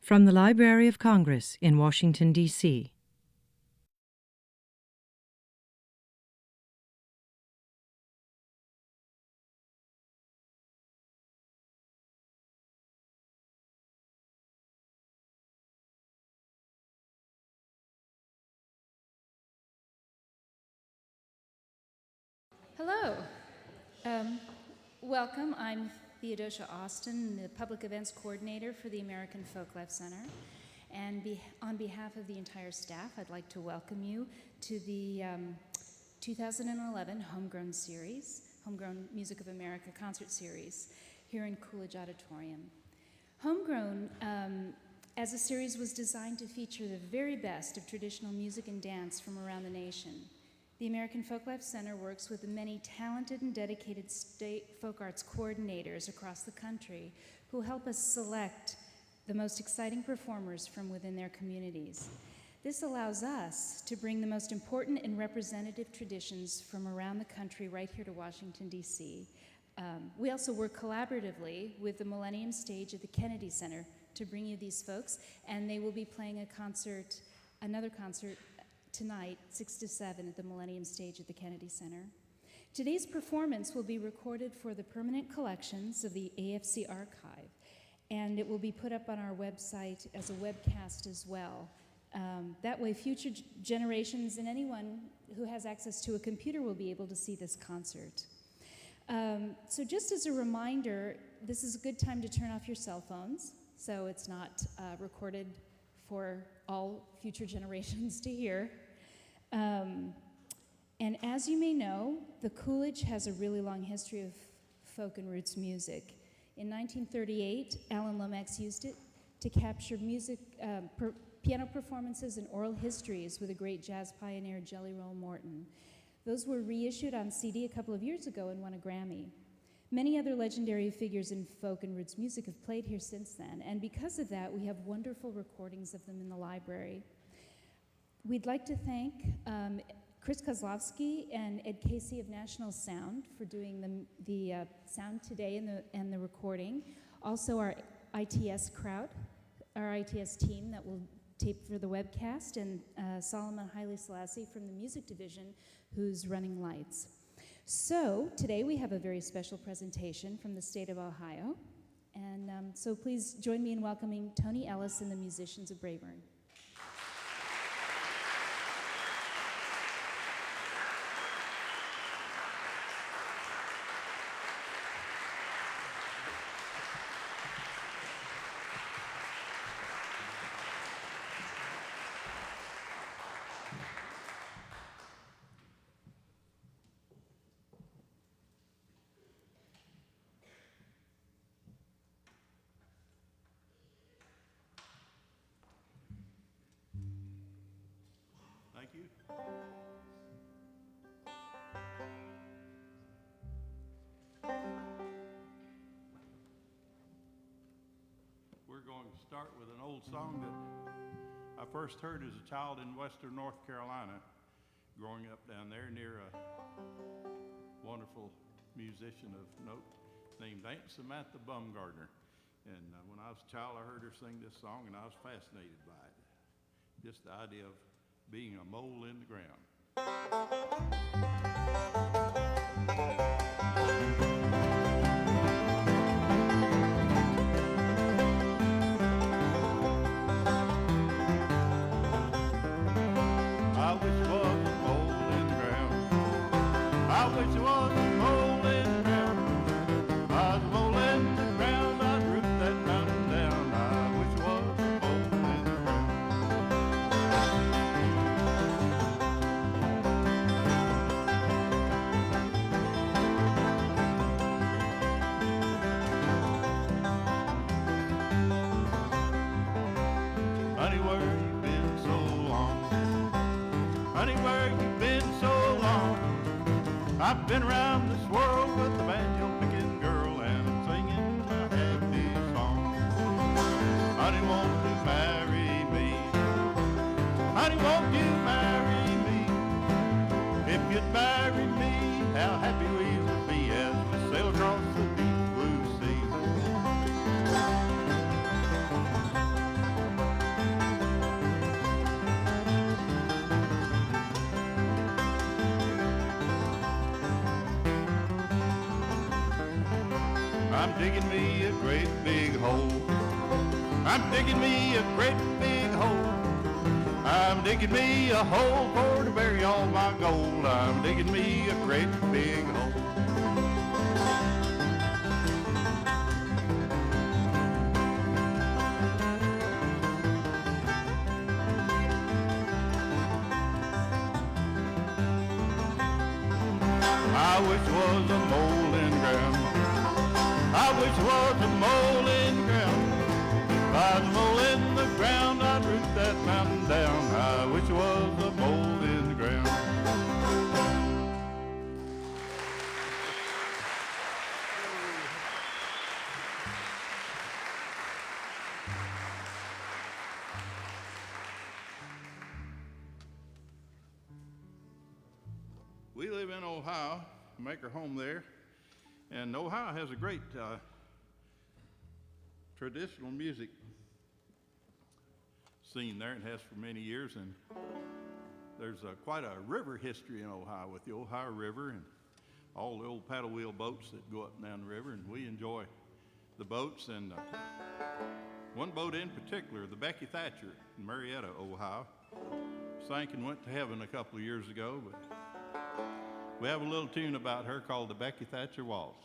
From the Library of Congress in Washington, D.C. Hello. Welcome. I'm Theodosia Austin, the Public Events Coordinator for the American Folklife Center. And on behalf of the entire staff, I'd like to welcome you to the 2011 Homegrown Series, Homegrown Music of America Concert Series, here in Coolidge Auditorium. Homegrown, as a series, was designed to feature the very best of traditional music and dance from around the nation. The American Folklife Center works with the many talented and dedicated state folk arts coordinators across the country who help us select the most exciting performers from within their communities. This allows us to bring the most important and representative traditions from around the country right here to Washington, D.C. We also work collaboratively with the Millennium Stage at the Kennedy Center to bring you these folks, and they will be playing another concert tonight, 6 to 7 at the Millennium Stage at the Kennedy Center. Today's performance will be recorded for the permanent collections of the AFC Archive, and it will be put up on our website as a webcast as well. That way future generations and anyone who has access to a computer will be able to see this concert. So just as a reminder, this is a good time to turn off your cell phones, so it's not recorded for all future generations to hear. And as you may know, the Coolidge has a really long history of folk and roots music. In 1938, Alan Lomax used it to capture music, piano performances and oral histories with a great jazz pioneer, Jelly Roll Morton. Those were reissued on CD a couple of years ago and won a Grammy. Many other legendary figures in folk and roots music have played here since then, and because of that, we have wonderful recordings of them in the library. We'd like to thank Chris Kozlowski and Ed Casey of National Sound for doing the sound today and the recording. Also our ITS crowd, our ITS team that will tape for the webcast, and Solomon Haile Selassie from the music division who's running lights. So today we have a very special presentation from the state of Ohio, and so please join me in welcoming Tony Ellis and the Musicians of Braeburn. Thank you. We're going to start with an old song that I first heard as a child in western North Carolina, growing up down there near a wonderful musician of note named Aunt Samantha Bumgardner. And when I was a child, I heard her sing this song, and I was fascinated by it. Just the idea of being a mole in the ground. I wish it was a mole in the ground. I wish it was a mole in the ground. I was a mole in the ground, I'd root that mountain down. I wish it was a mole in the ground. Honey, where you been so long? Honey, where you been so long? I've been around this world with a banjo picking girl and singing a happy song. Honey, won't you marry me? Honey, won't you marry me? If you'd marry me, how happy we would be as we sail across the deep blue sea. digging me a great big hole. I'm digging me a great big hole. I'm digging me a hole for to bury all my gold. I'm digging me a great big hole. I wish was a mole in the ground. I wish was a mole in the ground. If I was a mole in the ground, I'd root that mountain down. I wish was a mole in the ground. We live in Ohio, make our home there, and Ohio has a great traditional music scene there. It has for many years, and there's quite a river history in Ohio with the Ohio River and all the old paddle wheel boats that go up and down the river, and we enjoy the boats. And one boat in particular, the Becky Thatcher in Marietta, Ohio, sank and went to heaven a couple of years ago, but we have a little tune about her called the Becky Thatcher Waltz.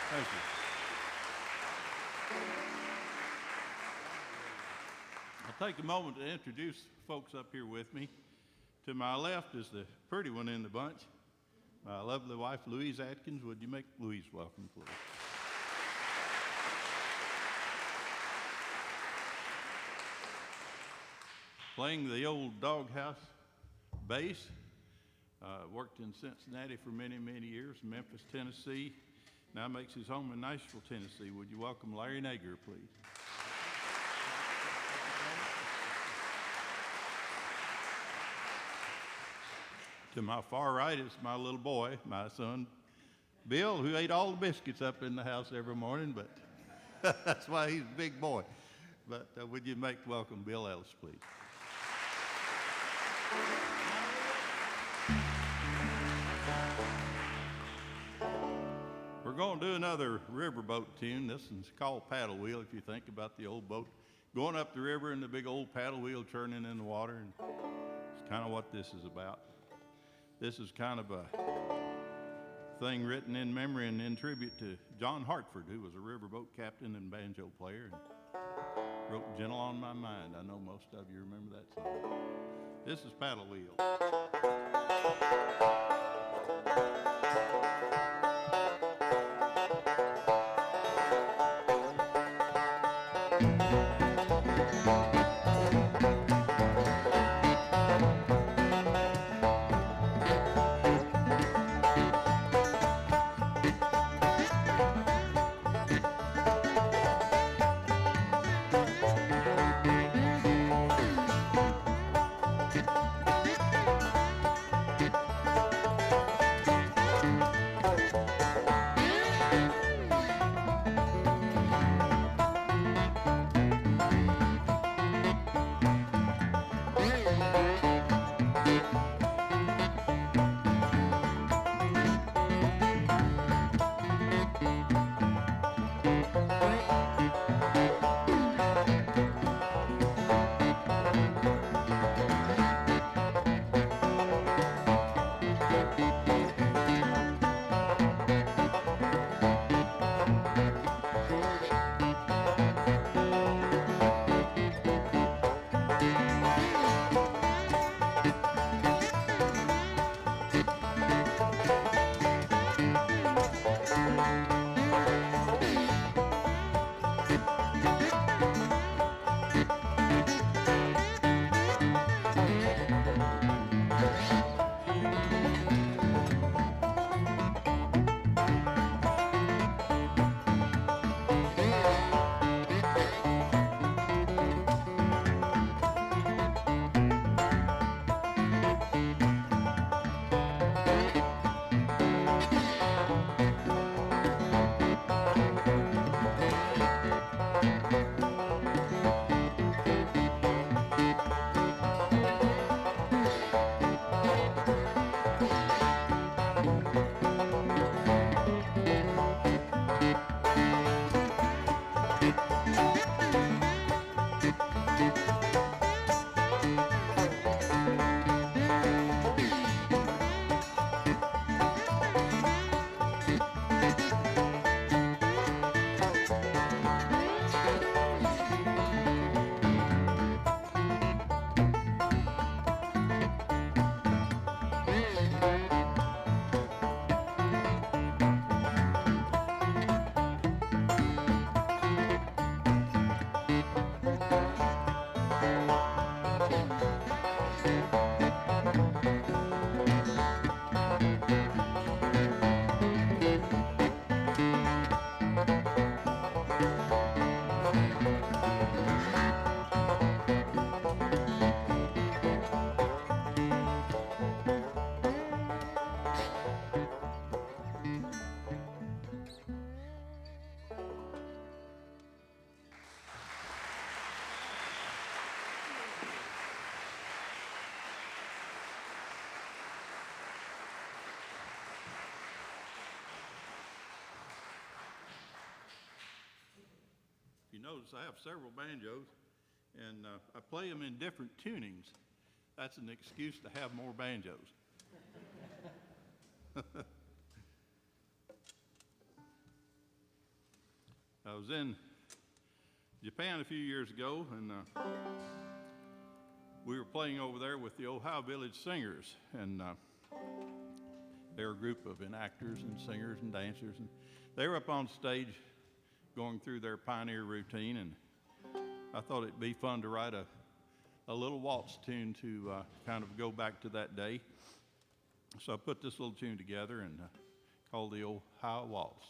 Thank you. I'll take a moment to introduce folks up here with me. To my left is the pretty one in the bunch, my lovely wife, Louise Atkins. Would you make Louise welcome, please? Playing the old doghouse bass. Worked in Cincinnati for many, many years, Memphis, Tennessee. Now makes his home in Nashville, Tennessee. Would you welcome Larry Nager, please? To my far right is my little boy, my son, Bill, who ate all the biscuits up in the house every morning, but that's why he's a big boy. But would you make welcome Bill Ellis, please? We're going to do another riverboat tune. This one's called Paddle Wheel, if you think about the old boat going up the river and the big old paddle wheel churning in the water. And it's kind of what this is about. This is kind of a thing written in memory and in tribute to John Hartford, who was a riverboat captain and banjo player, and wrote Gentle on My Mind. I know most of you remember that song. This is Paddle Wheel. You notice I have several banjos, and I play them in different tunings. That's an excuse to have more banjos. I was in Japan a few years ago, and we were playing over there with the Ohio Village Singers, and they're a group of enactors and singers and dancers, and they were up on stage going through their pioneer routine, and I thought it'd be fun to write a little waltz tune to kind of go back to that day. So I put this little tune together and called the Ohio Waltz.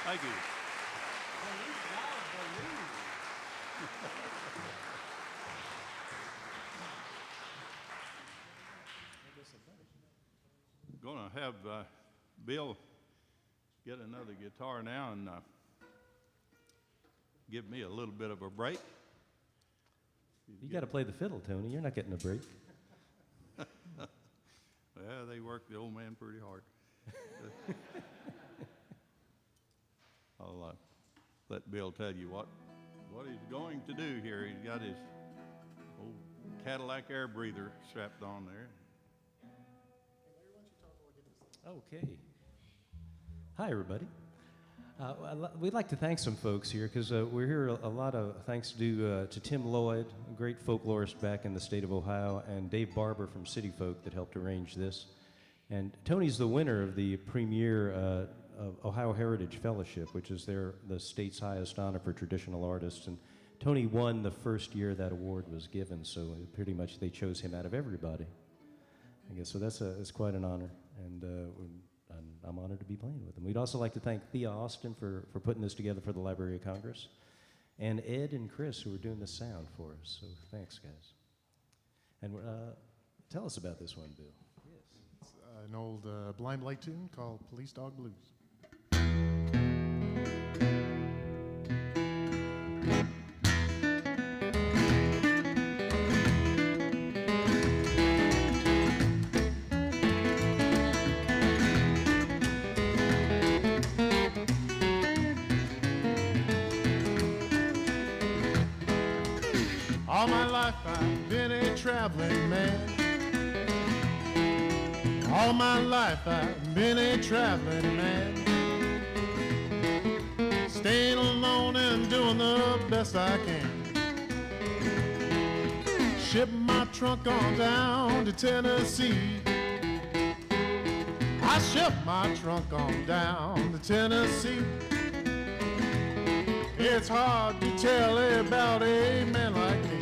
Thank you. Gonna have Bill get another guitar now and give me a little bit of a break. You got to play the fiddle, Tony. You're not getting a break. Well, they work the old man pretty hard. I'll let Bill tell you what he's going to do here. He's got his old Cadillac air breather strapped on there. Okay. Hi, everybody. We'd like to thank some folks here because we're here a lot of thanks due to Tim Lloyd, a great folklorist back in the state of Ohio, and Dave Barber from City Folk that helped arrange this. And Tony's the winner of the premier of Ohio Heritage Fellowship, which is the state's highest honor for traditional artists. And Tony won the first year that award was given, so pretty much they chose him out of everybody. I guess so. It's quite an honor, and I'm honored to be playing with him. We'd also like to thank Thea Austin for putting this together for the Library of Congress, and Ed and Chris who are doing the sound for us. So thanks, guys. And tell us about this one, Bill. It's an old Blind Light tune called Police Dog Blues. All my life I've been a traveling man. All my life I've been a traveling man. Staying alone and doing the best I can. Ship my trunk on down to Tennessee. I ship my trunk on down to Tennessee. It's hard to tell about a man like me.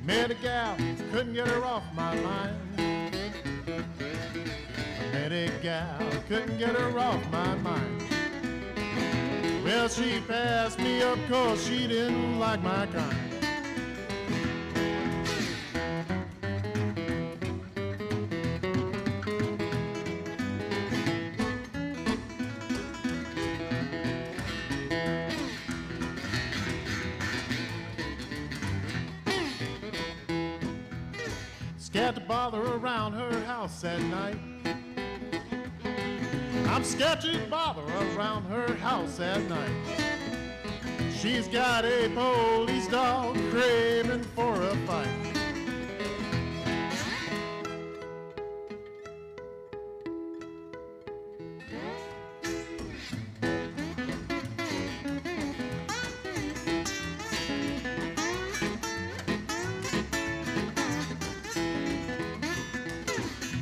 Met a gal, couldn't get her off my mind. Met a gal, couldn't get her off my mind. Well, she passed me up 'cause she didn't like my kind. Scared to bother around her house at night. I'm scared to bother around her house at night. She's got a police dog craving for a fight.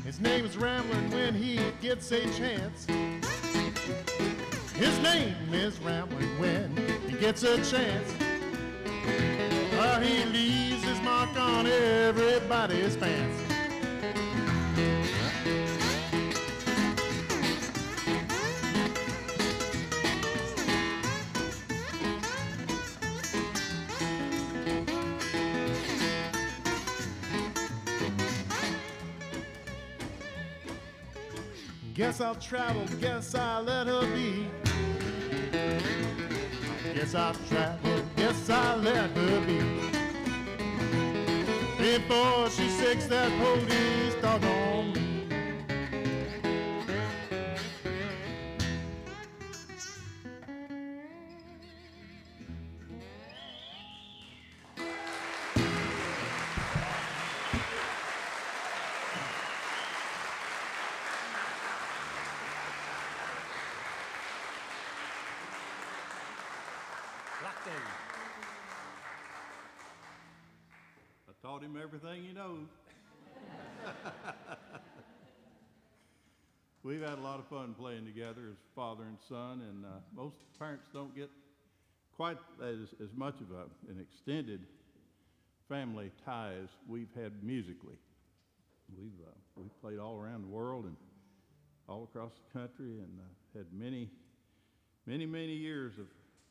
His name is Ramblin' when he gets a chance. His name is Ramblin' when he gets a chance. He leaves his mark on everybody's pants. Guess I'll travel, guess I'll let her be. Guess I'll travel, guess I'll let her be. Before she sicks that police dog on me. I taught him everything he knows. we've had a lot of fun playing together as father and son, and most parents don't get quite as much of an extended family tie as we've had musically. We've played all around the world and all across the country, and had many years of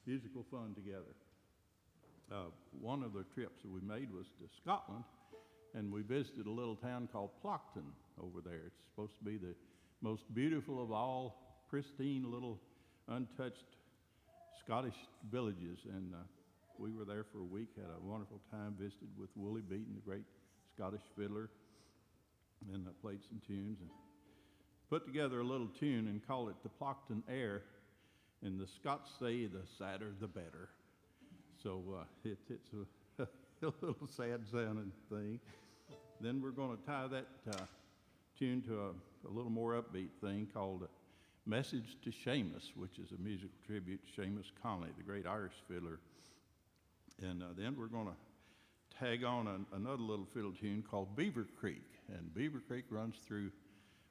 musical fun together. One of the trips that we made was to Scotland, and we visited a little town called Plockton over there. It's supposed to be the most beautiful of all pristine little untouched Scottish villages, and we were there for a week, had a wonderful time, visited with Willie Beaton, the great Scottish fiddler, and played some tunes and put together a little tune and called it the Plockton Air, and the Scots say the sadder the better. So it's a little sad sounding thing. Then we're going to tie that tune to a little more upbeat thing called Message to Seamus, which is a musical tribute to Seamus Conley, the great Irish fiddler. And then we're going to tag on another little fiddle tune called Beaver Creek. And Beaver Creek runs through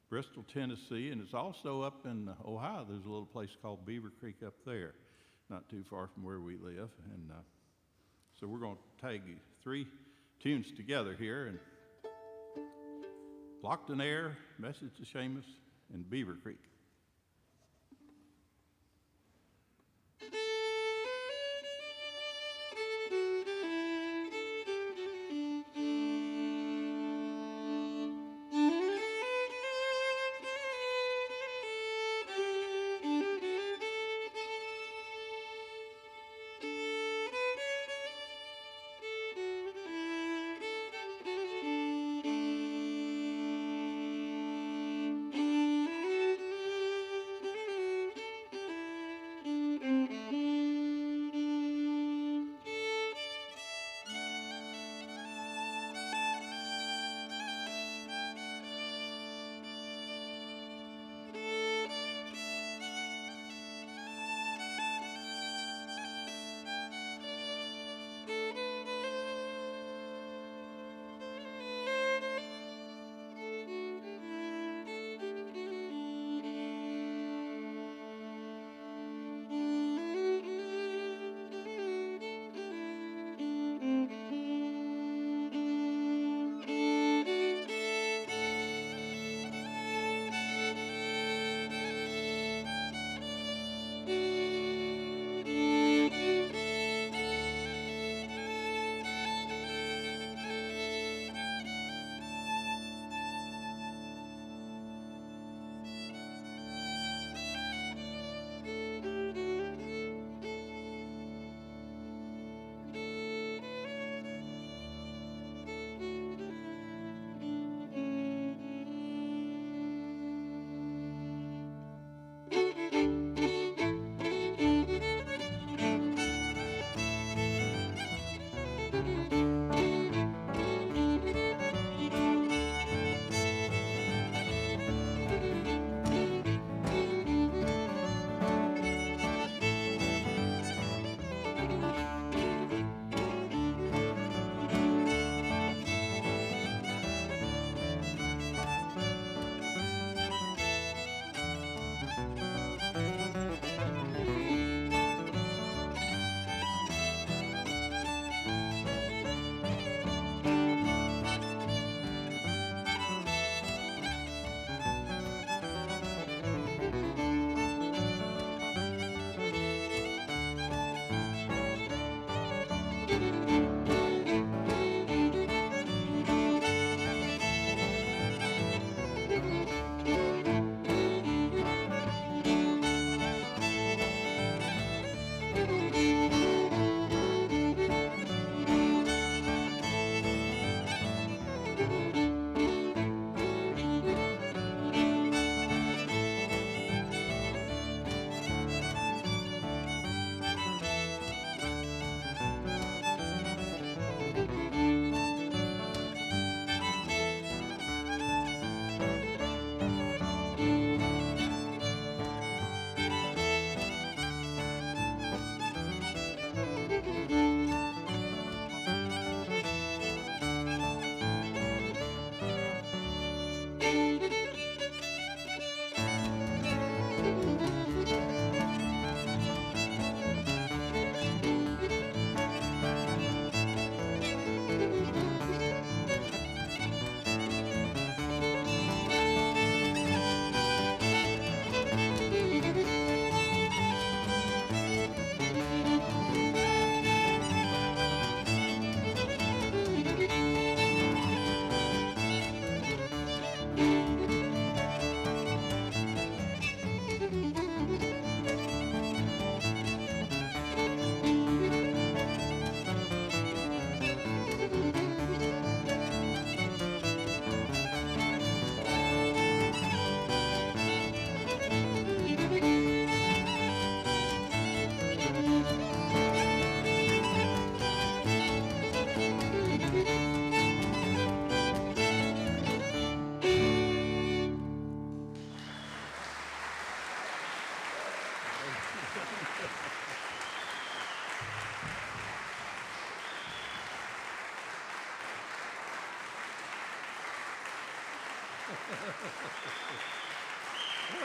Bristol, Tennessee, and it's also up in Ohio. There's a little place called Beaver Creek up there, not too far from where we live. And so we're going to tag 3 tunes together here, and Plockton Air, Message to Seamus, and Beaver Creek.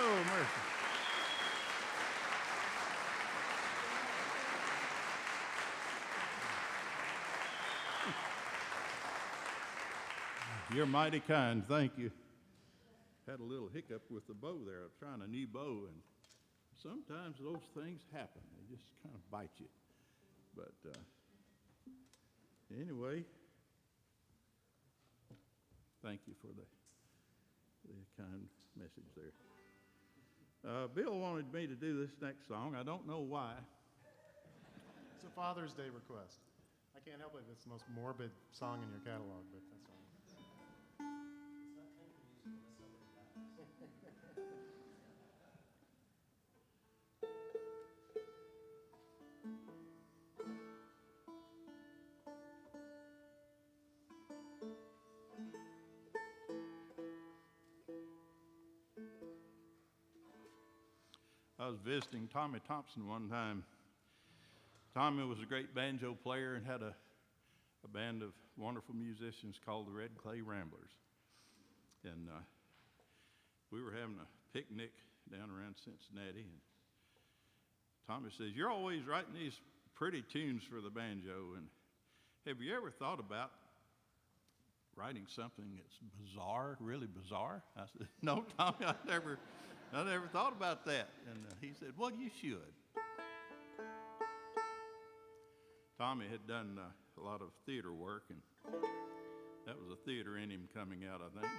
Oh, mercy. You're mighty kind. Thank you. Had a little hiccup with the bow there. I'm trying a new bow, and sometimes those things happen. They just kind of bite you. But anyway, thank you for the kind message there. Bill wanted me to do this next song. I don't know why. It's a Father's Day request. I can't help it if it's the most morbid song in your catalog, but that's all. I was visiting Tommy Thompson one time. Tommy was a great banjo player and had a band of wonderful musicians called the Red Clay Ramblers. And we were having a picnic down around Cincinnati. And Tommy says, "You're always writing these pretty tunes for the banjo. And have you ever thought about writing something that's bizarre, really bizarre?" I said, "No, Tommy, I never thought about that." And he said, "Well, you should." Tommy had done a lot of theater work, and that was a theater in him coming out, I think.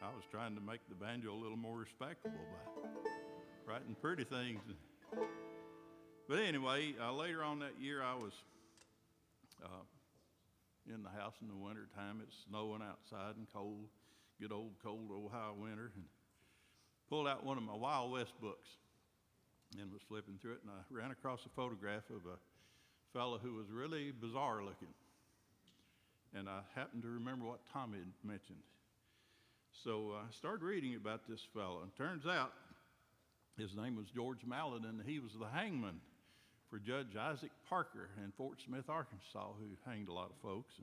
I was trying to make the banjo a little more respectable by writing pretty things. But anyway, later on that year, I was in the house in the winter time. It's snowing outside and cold, good old cold Ohio winter, and pulled out one of my Wild West books and was flipping through it, and I ran across a photograph of a fellow who was really bizarre looking. And I happened to remember what Tommy had mentioned. So I started reading about this fellow, and turns out his name was George Mallet, and he was the hangman for Judge Isaac Parker in Fort Smith, Arkansas, who hanged a lot of folks.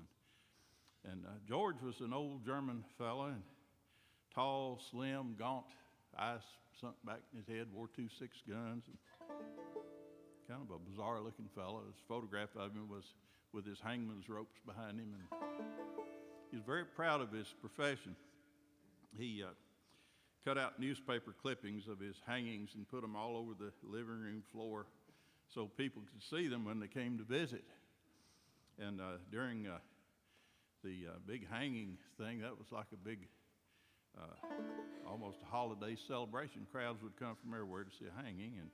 And George was an old German fellow, and tall, slim, gaunt, eyes sunk back in his head, wore 2 6 guns, and kind of a bizarre-looking fellow. His photograph of him was with his hangman's ropes behind him, and he was very proud of his profession. He cut out newspaper clippings of his hangings and put them all over the living room floor so people could see them when they came to visit. And during the big hanging thing, that was like a big, almost a holiday celebration. Crowds would come from everywhere to see a hanging, and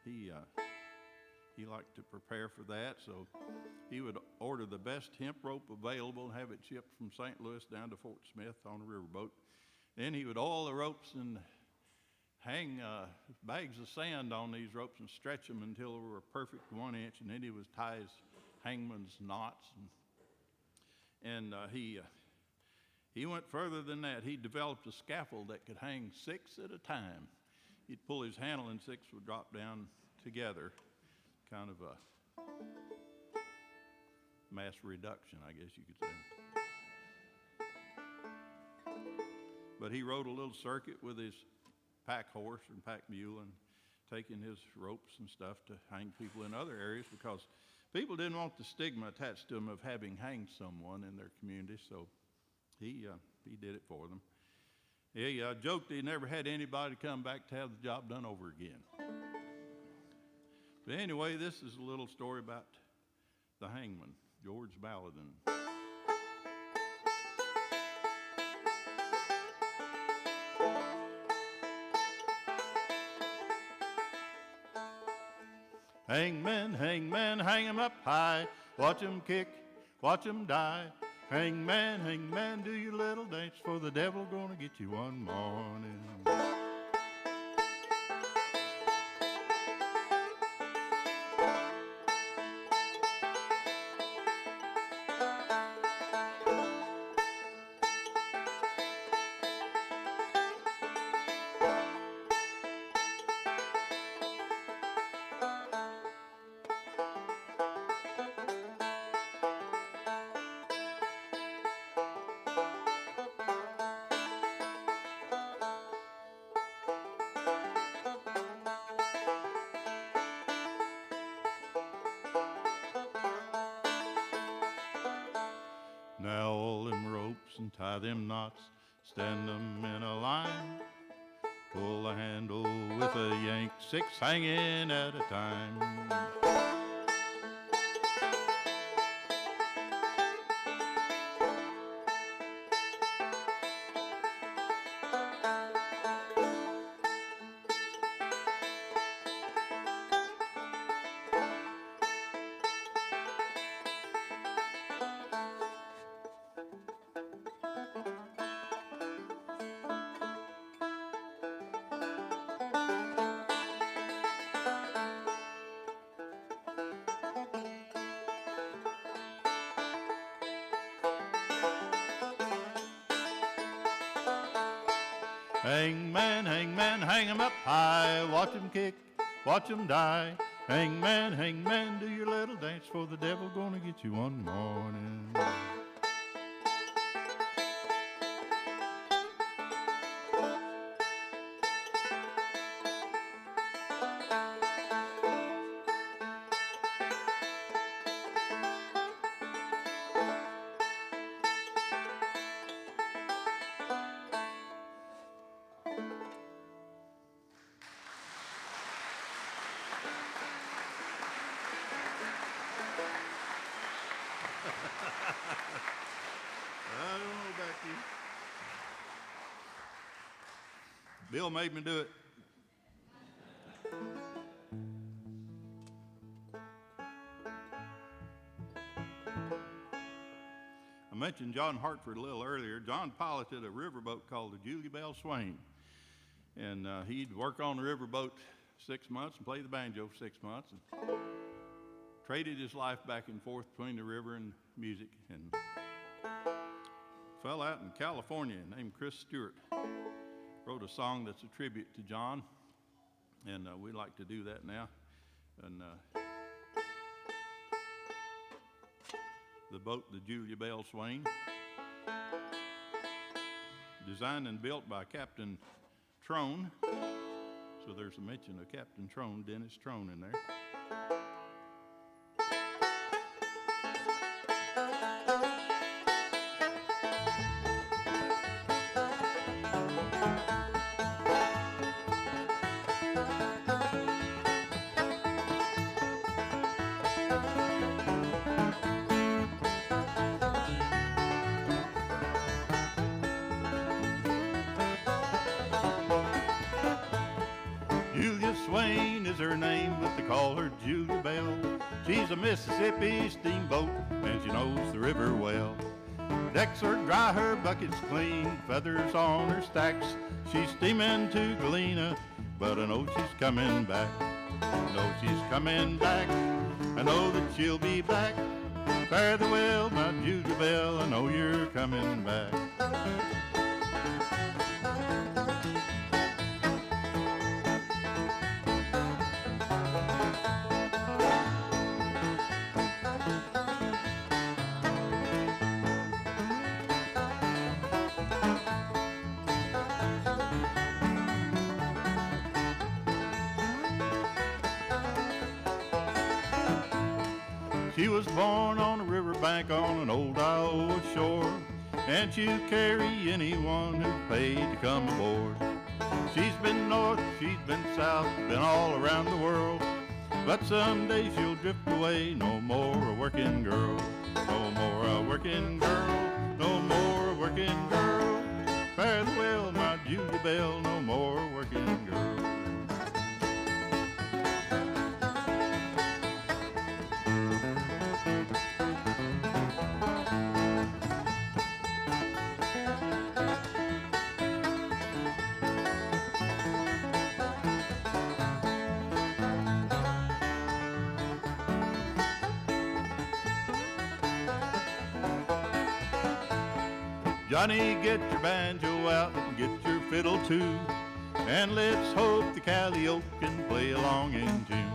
he liked to prepare for that, so he would order the best hemp rope available and have it shipped from St. Louis down to Fort Smith on a riverboat. Then he would oil the ropes and hang bags of sand on these ropes and stretch them until they were a perfect 1 inch, and then he would tie his hangman's knots. And he went further than that. He developed a scaffold that could hang 6 at a time. He'd pull his handle and 6 would drop down together, kind of a mass reduction, I guess you could say. But he rode a little circuit with his pack horse and pack mule and taking his ropes and stuff to hang people in other areas because people didn't want the stigma attached to them of having hanged someone in their community, so he did it for them. He joked he never had anybody come back to have the job done over again. But anyway, this is a little story about the hangman, George Mallet. Hangman, hangman, hang 'em up high. Watch 'em kick, watch 'em die. Hangman, hangman, do your little dance, for the devil gonna get you one morning. Tie them knots, stand them in a line. Pull the handle with a yank, 6 hanging at a time. Hangman, hangman, hang 'em up high. Watch 'em kick, watch 'em die. Hangman, hangman, do your little dance, for the devil gonna get you one morning. I don't know about you. Bill made me do it. I mentioned John Hartford a little earlier. John piloted a riverboat called the Julia Bell Swain. And he'd work on the riverboat 6 months and play the banjo for 6 months. And traded his life back and forth between the river and music. And fell out in California named Chris Stewart. Wrote a song that's a tribute to John. And we'd like to do that now. And the boat, the Julia Bell Swain, designed and built by Captain Trone. So there's a mention of Captain Trone, Dennis Trone in there. Julia Swain is her name, but they call her Julia Bell. She's a Mississippi steamboat, and she knows the river well. Decks are dry, her buckets clean, feathers on her stacks. She's steaming to Galena, but I know she's coming back. I know she's coming back, I know that she'll be back. Fare thee well, my Julia Bell, I know you're coming back. She was born on a riverbank on an old Iowa shore, and she'll carry anyone who paid to come aboard. She's been north, she's been south, been all around the world, but someday she'll drift away, no more a working girl. No more a working girl, no more a working girl. Fare thee well, my Julia Bell, no more a working girl. Johnny, get your banjo out and get your fiddle too, and let's hope the Calliope can play along in tune.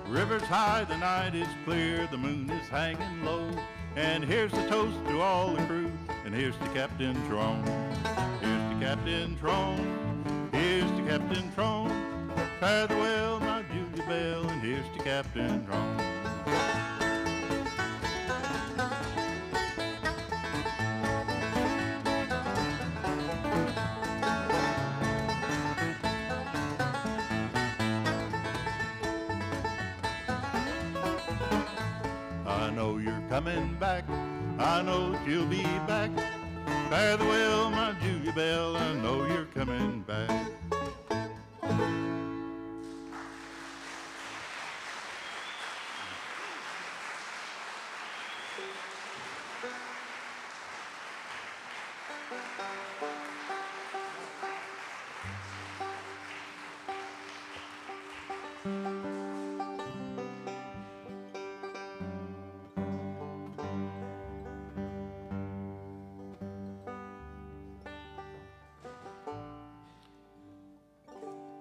River's high, the night is clear, the moon is hanging low, and here's the toast to all the crew, and here's to Captain Trone. Here's to Captain Trone, here's to Captain Trone. Fare thee well, my Julia Bell, and here's to Captain Trone. coming back. I know that you'll be back. Fare the well, my Julia Bell, I know you're coming back.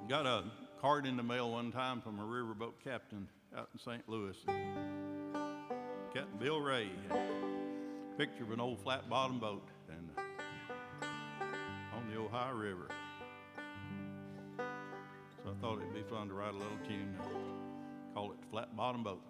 Got a card in the mail one time from a riverboat captain out in St. Louis. Captain Bill Ray. Picture of an old flat bottom boat and on the Ohio River. So I thought it'd be fun to write a little tune. Call it Flat Bottom Boat.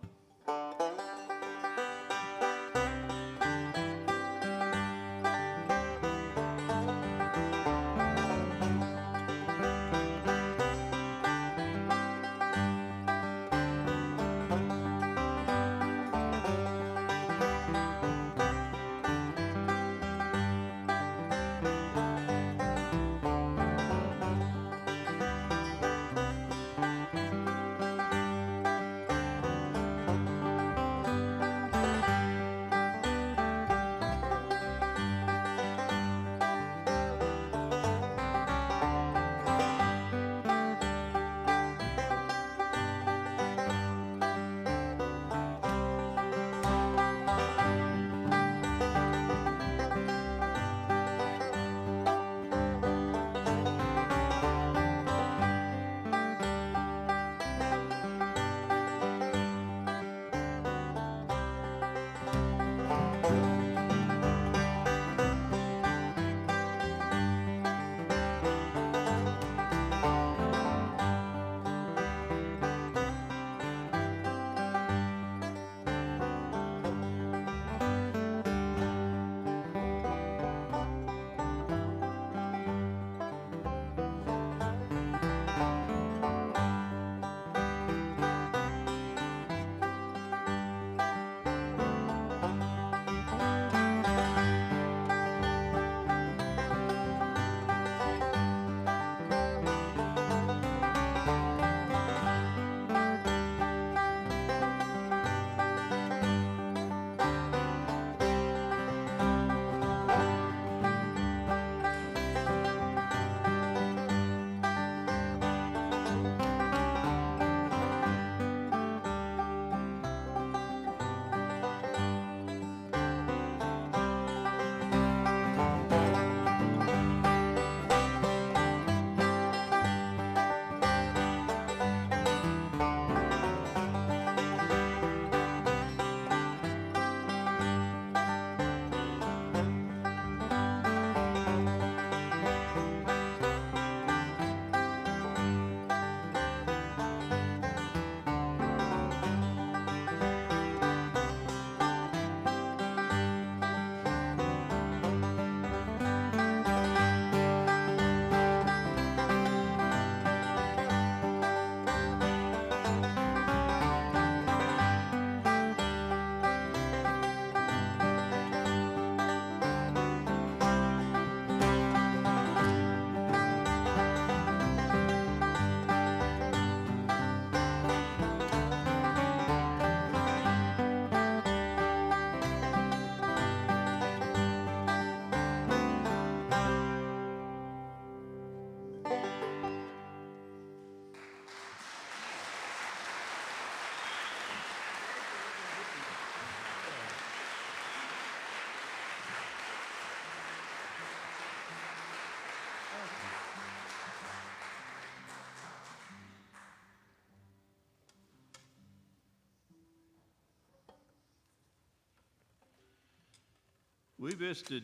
We visited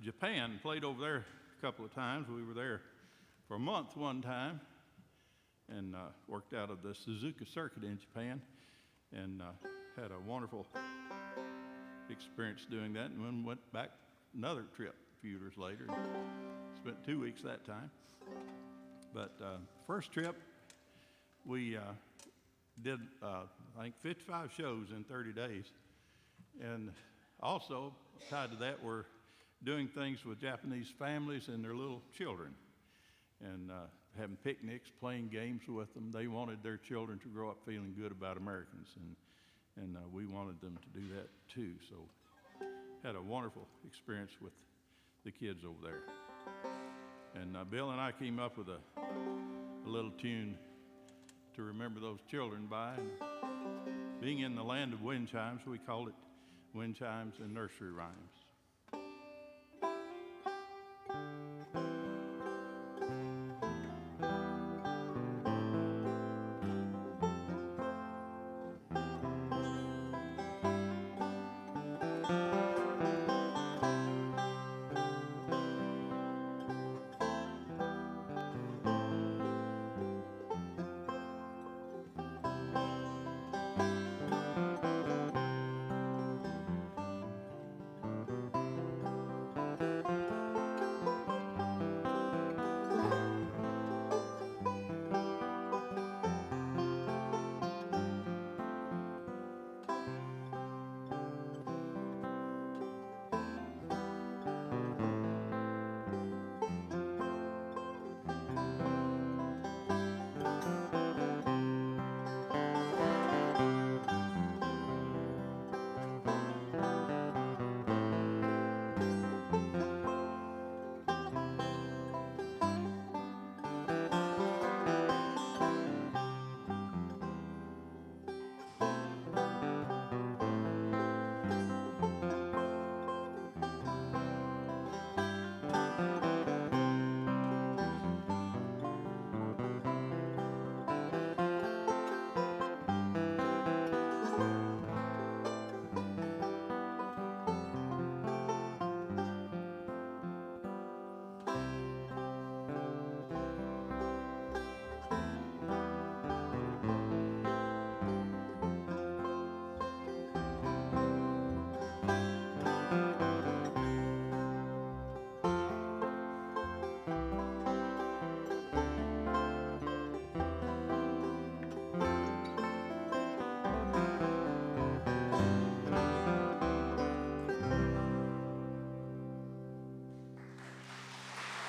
Japan, played over there a couple of times. We were there for a month one time and worked out of the Suzuka circuit in Japan and had a wonderful experience doing that, and then went back another trip a few years later. Spent 2 weeks that time. But first trip, we did, I think, 55 shows in 30 days. And also, tied to that, we're doing things with Japanese families and their little children, and having picnics, playing games with them. They wanted their children to grow up feeling good about Americans, and we wanted them to do that too. So had a wonderful experience with the kids over there. And Bill and I came up with a little tune to remember those children by. And being in the land of wind chimes, we called it Wind Chimes and Nursery Rhymes.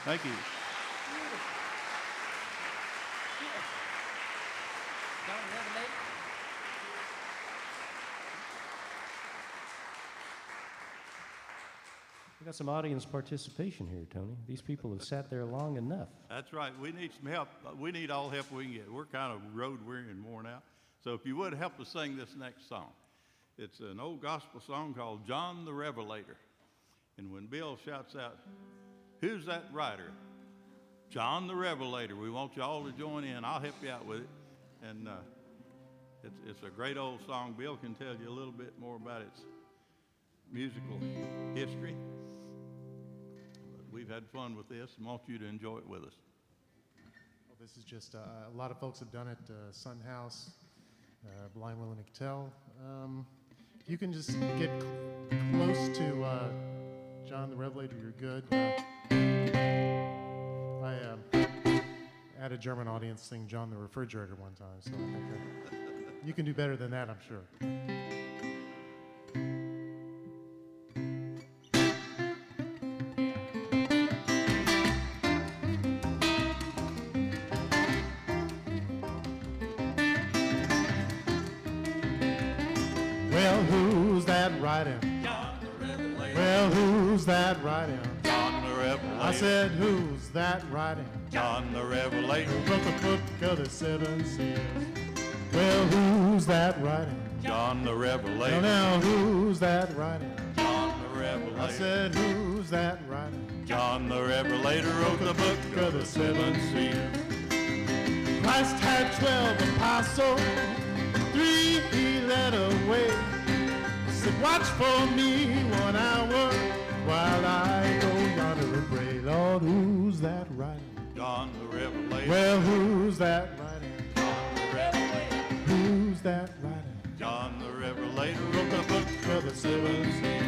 Thank you. We got some audience participation here, Tony. These people have sat there long enough. That's right. We need some help. We need all help we can get. We're kind of road weary and worn out. So if you would help us sing this next song. It's an old gospel song called John the Revelator. And when Bill shouts out, "Who's that rider?" John the Revelator. We want you all to join in. I'll help you out with it. And it's a great old song. Bill can tell you a little bit more about its musical history. But we've had fun with this and want you to enjoy it with us. Well, this is just a lot of folks have done it. Sun House, Blind Willie McTell. If you can just get close to John the Revelator, you're good. I had a German audience sing John the Refrigerator one time, so I think you can do better than that, I'm sure. Well, who's that riding? John the Revelator. Well, who's that riding? John the Revelator. I said, who's that riding? John the Revelator. Who wrote the book of the seven seals? Well, who's that riding? John the Revelator. Now, who's that riding? John the Revelator. I said, who's that riding? John the Revelator wrote the book of the seven seals. Christ had 12 apostles, 3 he led away. He said, watch for me 1 hour while I go yonder and pray. Lord, who's that riding? John the Revelator. Well, who's that riding? John the Revelator. Who's that riding? John the Revelator wrote the book of the seven seals.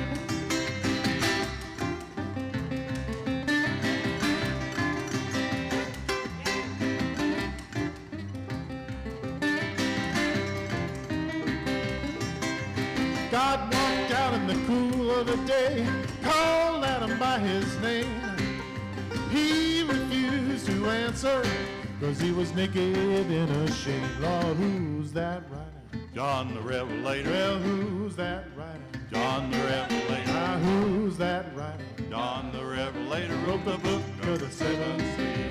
God walked out other day, called at him by his name. He refused to answer, 'cause he was naked and ashamed. Lord, who's that writing? John the Revelator. Well, who's that writing? John the Revelator. Who's that writing? John the Revelator wrote the book of the seven seas.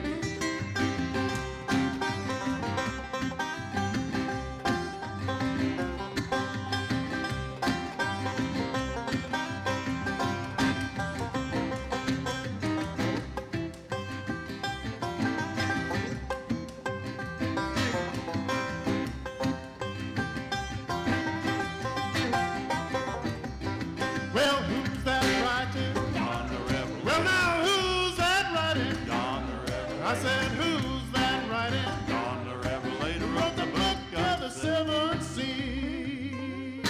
Well, who's that writing? John the Revelator. Well, now who's that writing? John the Revelator. I said, who's that writing? John the Revelator Wrote the book of the seven seas.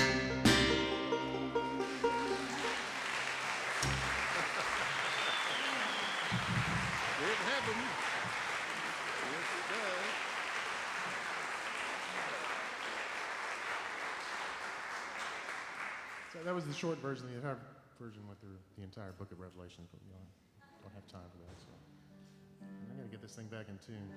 It happened. Yes, it does. So that was the short version. The entire version went through the entire book of Revelation, but we don't have time for that. So I'm going to get this thing back in tune.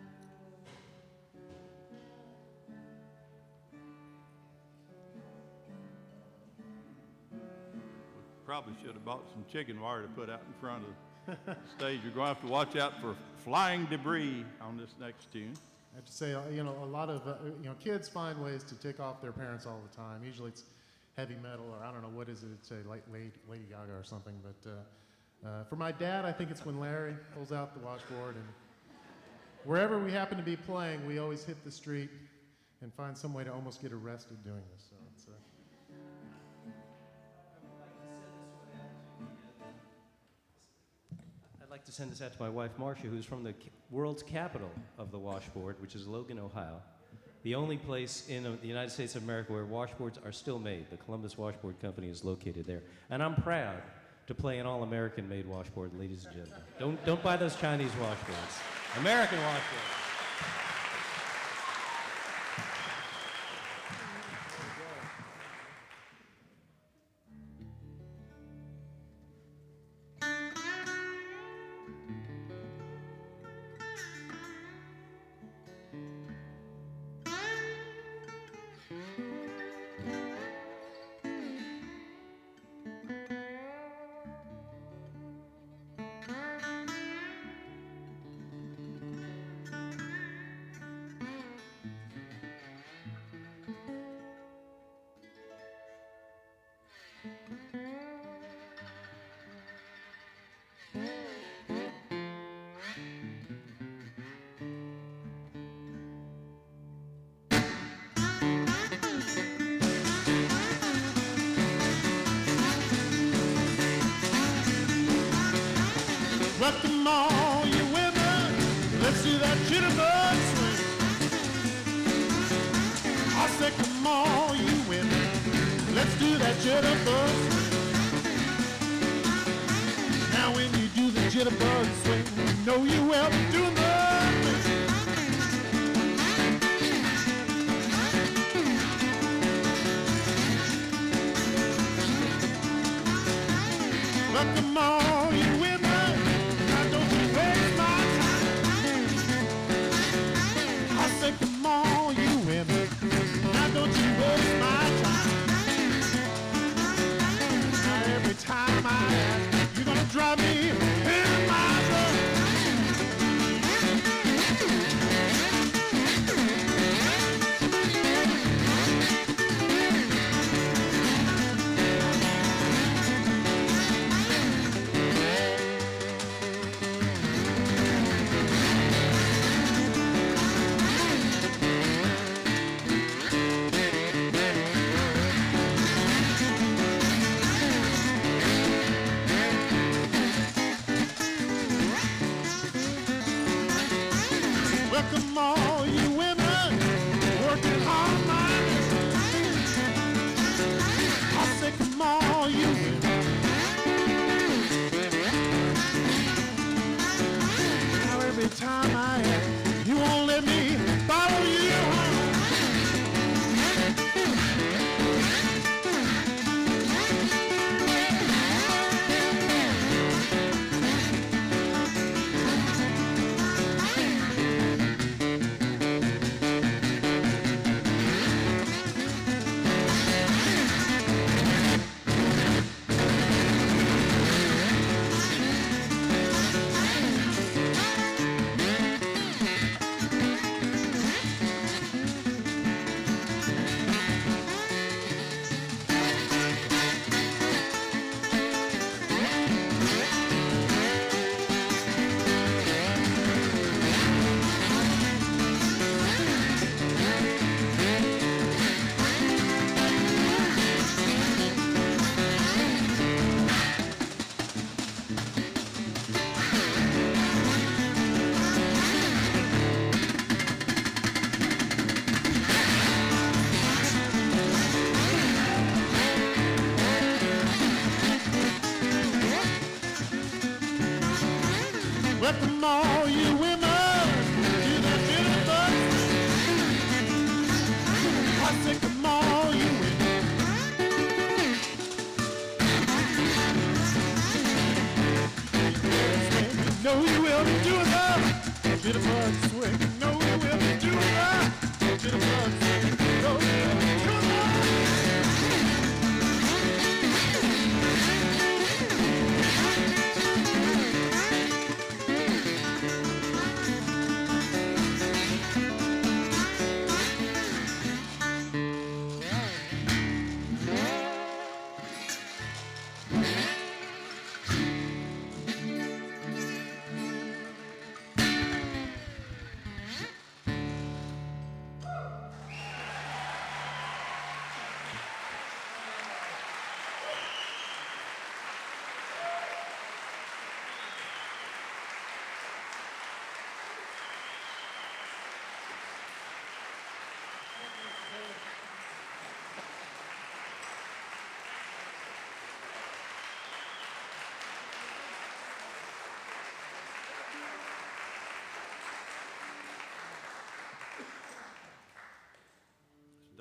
Probably should have bought some chicken wire to put out in front of the stage. You're going to have to watch out for flying debris on this next tune. I have to say, a lot of kids find ways to tick off their parents all the time. Usually it's heavy metal, or I don't know what is it. It's a Lady Gaga or something. But for my dad, I think it's when Larry pulls out the washboard, and wherever we happen to be playing, we always hit the street and find some way to almost get arrested doing this. So it's I'd like to send this out to my wife, Marcia, who's from the world's capital of the washboard, which is Logan, Ohio. The only place in the United States of America where washboards are still made. The Columbus Washboard Company is located there. And I'm proud to play an all-American made washboard, ladies and gentlemen. Don't buy those Chinese washboards. American washboards. well, come on, you women, let's do that jitterbug swing. I said, come on, you women, let's do that jitterbug swing. Now when you do the jitterbug swing, you know you will be doing the thing. Well, come on, you women, now don't you waste my time. I said, come on, you women, now don't you waste my time. Now every time I ask, you're gonna drive me in my come all you women to the jitterbug swing. I said, come all you women. You know you will be doing the jitterbug swing. You know you will be doing the jitterbug swing. You know you will be doing the.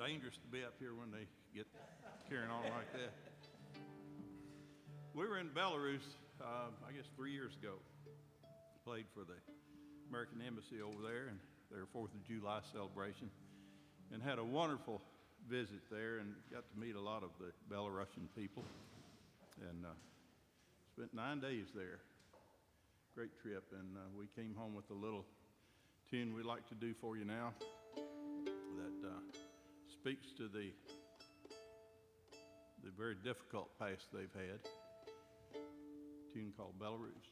Dangerous to be up here when they get carrying on like that. We were in Belarus, I guess 3 years ago. Played for the American Embassy over there and their 4th of July celebration, and had a wonderful visit there and got to meet a lot of the Belarusian people, and spent 9 days there. Great trip, and we came home with a little tune we'd like to do for you now that speaks to the very difficult past they've had. A tune called Belarus.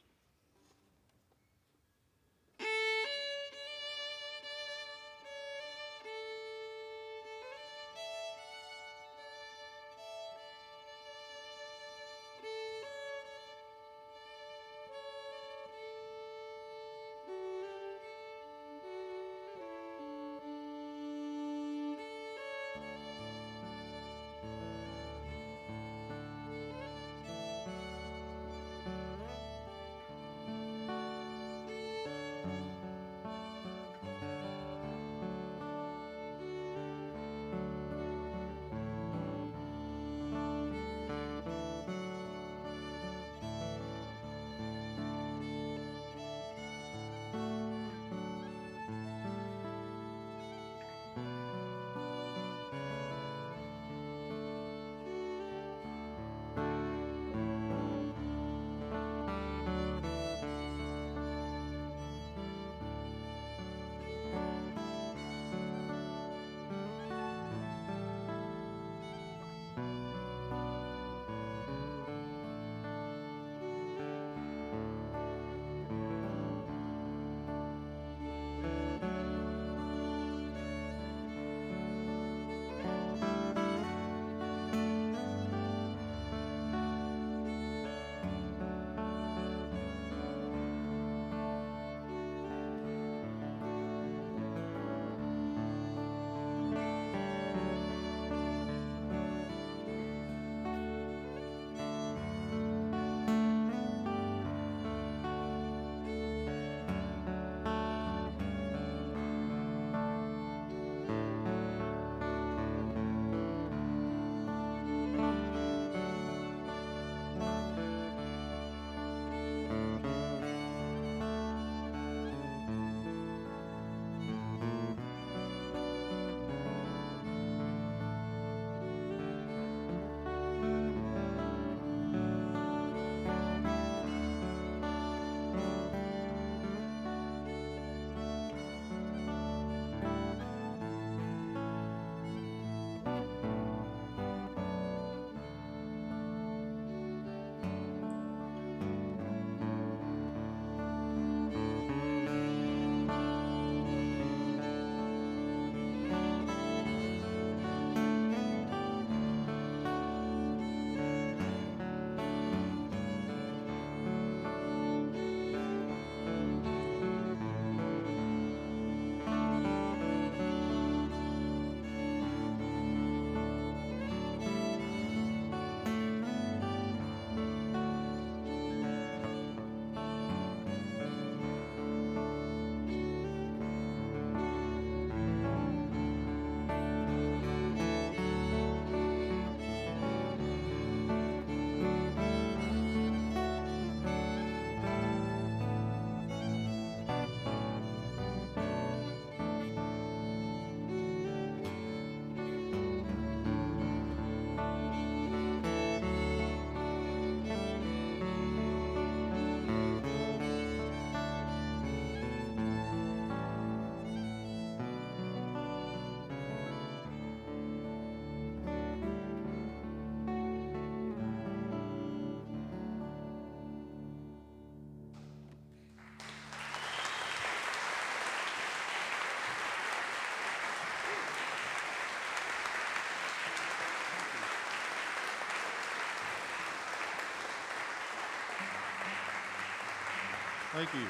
Thank you.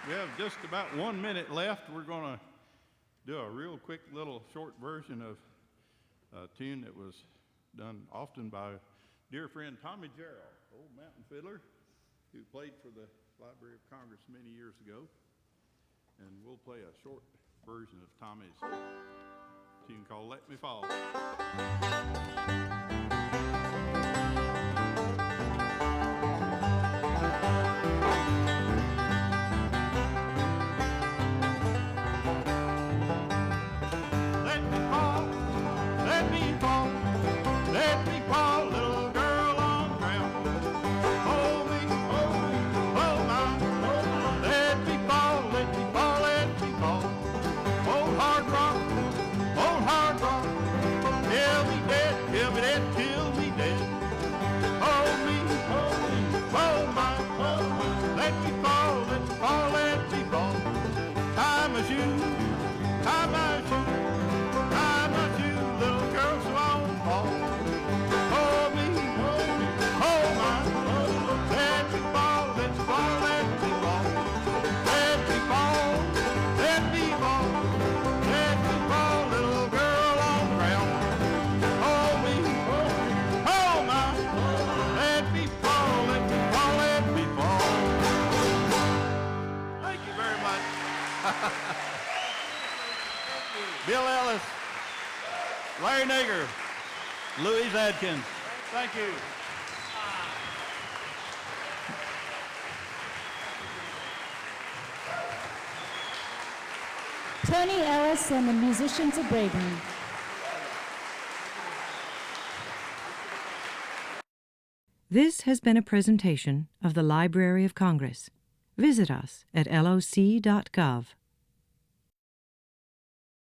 We have just about 1 minute left. We're going to do a real quick little short version of a tune that was done often by dear friend Tommy Jarrell, old mountain fiddler, who played for the Library of Congress many years ago. And we'll play a short version of Tommy's tune called Let Me Fall. Bill Ellis, Larry Nager, Louise Adkins. Thank you. Tony Ellis and the Musicians of Braeburn. This has been a presentation of the Library of Congress. Visit us at loc.gov.